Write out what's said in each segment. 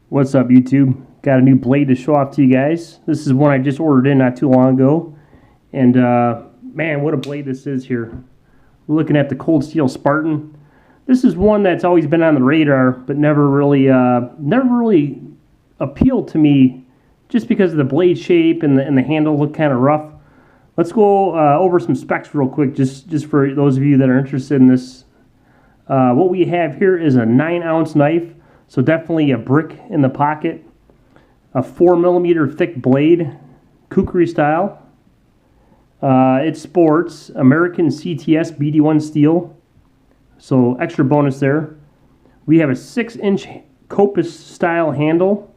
What's up, YouTube? Got a new blade to show off to you guys. This is one I just ordered in not too long ago. And man, what a blade this is here. We're looking at the Cold Steel Spartan. This is one that's always been on the radar, but never really appealed to me just because of the blade shape and the handle look kind of rough. Let's go over some specs real quick, just for those of you that are interested in this. What we have here is a 9-ounce knife. So definitely a brick in the pocket, a 4mm thick blade, kukri style. It sports American CTS BD1 steel, so extra bonus there. We have a 6-inch Copus style handle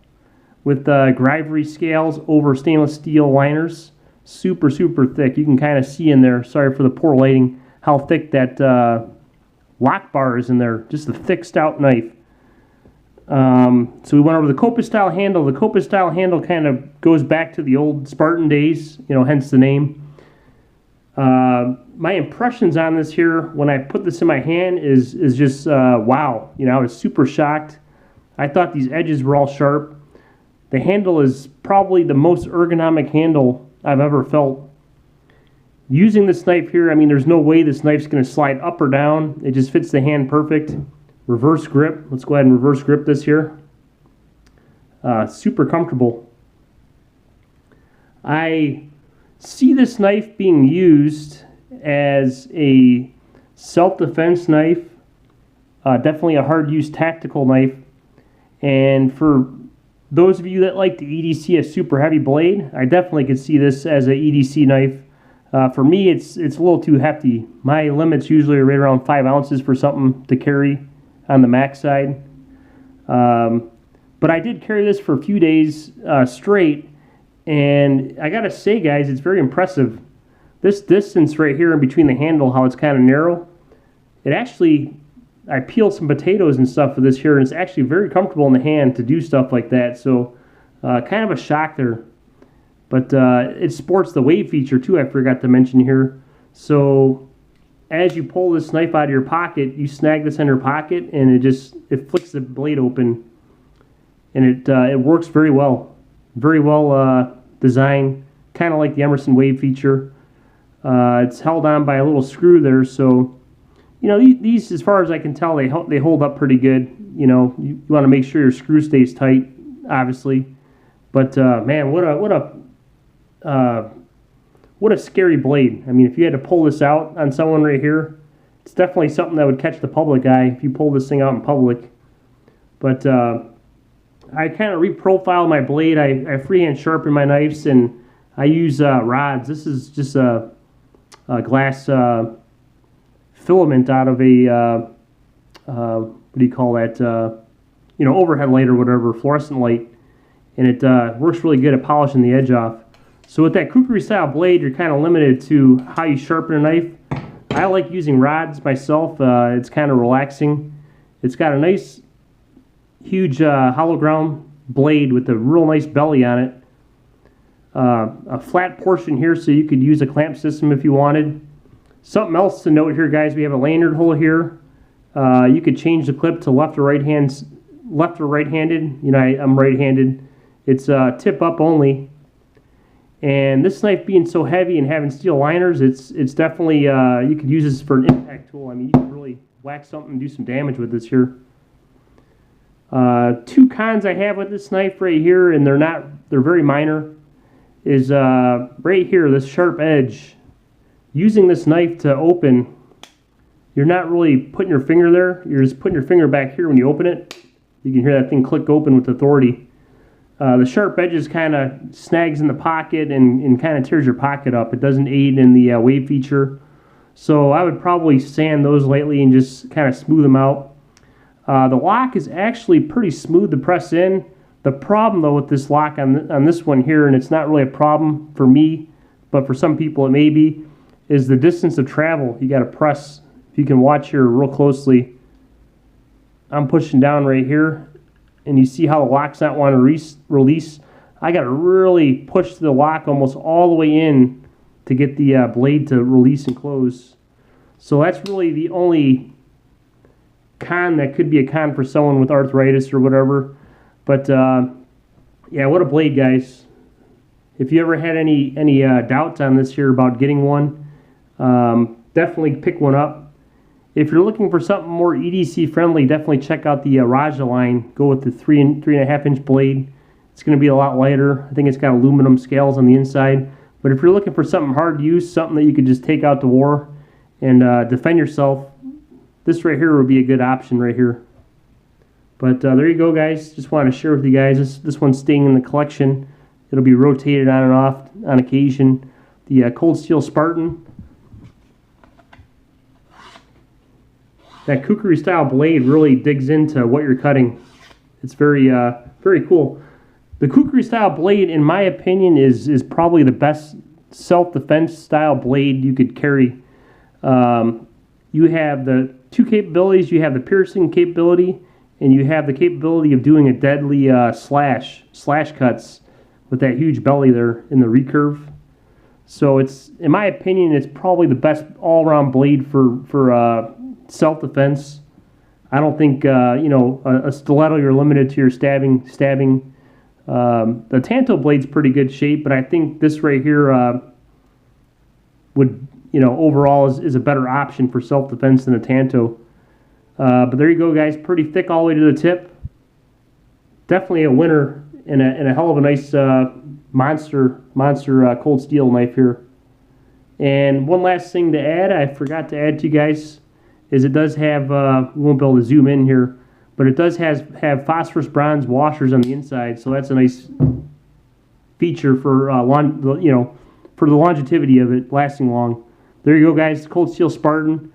with Grivery scales over stainless steel liners. Super thick. You can kind of see in there, sorry for the poor lighting, how thick that lock bar is in there. Just a thick, stout knife. So we went over the Copus style handle. The Copus style handle kind of goes back to the old Spartan days, hence the name. My impressions on this here when I put this in my hand is just wow. I was super shocked. I thought these edges were all sharp. The handle is probably the most ergonomic handle I've ever felt. Using this knife here, I mean, there's no way this knife's going to slide up or down. It just fits the hand perfect. Reverse grip. Let's go ahead and reverse grip this here. Super comfortable. I see this knife being used as a self-defense knife, definitely a hard-use tactical knife, and for those of you that like to EDC a super heavy blade, I definitely could see this as an EDC knife. For me, it's a little too hefty. My limits usually are right around 5 ounces for something to carry on the max side. But I did carry this for a few days straight, and I gotta say, guys, it's very impressive. This distance right here in between the handle, how it's kind of narrow, it actually, I peeled some potatoes and stuff with this here, and it's actually very comfortable in the hand to do stuff like that. So kind of a shock there. But it sports the wave feature too, I forgot to mention here. So as you pull this knife out of your pocket, you snag this in your pocket, and it flicks the blade open, and it works very well designed, kind of like the Emerson wave feature. It's held on by a little screw there, so these, as far as I can tell, they hold up pretty good. You want to make sure your screw stays tight, obviously. But man, what a scary blade. I mean, if you had to pull this out on someone right here, it's definitely something that would catch the public eye if you pull this thing out in public. But I kind of reprofile my blade. I freehand sharpen my knives, and I use rods. This is just a glass filament out of a, what do you call that, overhead light or whatever, fluorescent light. And it works really good at polishing the edge off. So with that kukri style blade, you're kind of limited to how you sharpen a knife. I like using rods myself. It's kind of relaxing. It's got a nice, huge hollow ground blade with a real nice belly on it. A flat portion here, so you could use a clamp system if you wanted. Something else to note here, guys, we have a lanyard hole here. You could change the clip to left or right-handed. I'm right-handed. It's tip up only. And this knife being so heavy and having steel liners, it's definitely, you could use this for an impact tool. I mean, you can really whack something and do some damage with this here. Two cons I have with this knife right here, and they're very minor, is right here, this sharp edge. Using this knife to open, you're not really putting your finger there. You're just putting your finger back here when you open it. You can hear that thing click open with authority. The sharp edges kind of snags in the pocket and kind of tears your pocket up. It doesn't aid in the wave feature. So I would probably sand those lightly and just kind of smooth them out. The lock is actually pretty smooth to press in. The problem though with this lock on this one here, and it's not really a problem for me, but for some people it may be, is the distance of travel. You got to press. If you can watch here real closely, I'm pushing down right here, and you see how the lock's not want to release. I got to really push the lock almost all the way in to get the blade to release and close. So that's really the only con that could be a con for someone with arthritis or whatever. But yeah, what a blade, guys. If you ever had any doubts on this here about getting one, definitely pick one up. If you're looking for something more EDC friendly, definitely check out the Raja line. Go with the 3.5 inch blade. It's going to be a lot lighter. I think it's got aluminum scales on the inside. But if you're looking for something hard to use, something that you could just take out to war and defend yourself, this right here would be a good option right here. But there you go, guys. Just want to share with you guys. This one's staying in the collection. It'll be rotated on and off on occasion. The Cold Steel Spartan. That kukri style blade really digs into what you're cutting. It's very very cool. The kukri style blade, in my opinion, is probably the best self-defense style blade you could carry. You have the two capabilities. You have the piercing capability, and you have the capability of doing a deadly slash cuts with that huge belly there in the recurve. So it's, in my opinion, it's probably the best all-around blade for self-defense. I don't think you know, a stiletto, you're limited to your stabbing. The Tanto blade's pretty good shape, but I think this right here would, you know, overall is a better option for self-defense than a Tanto. But there you go, guys. Pretty thick all the way to the tip. Definitely a winner and a hell of a nice monster cold steel knife here. And one last thing to add, I forgot to add to you guys, is it does have, we won't be able to zoom in here, but it does have phosphorus bronze washers on the inside, so that's a nice feature for you know, for the longevity of it lasting long. There you go, guys. Cold Steel Spartan,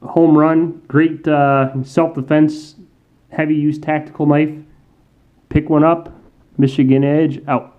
home run, great self-defense, heavy use tactical knife. Pick one up. Michigan Edge out.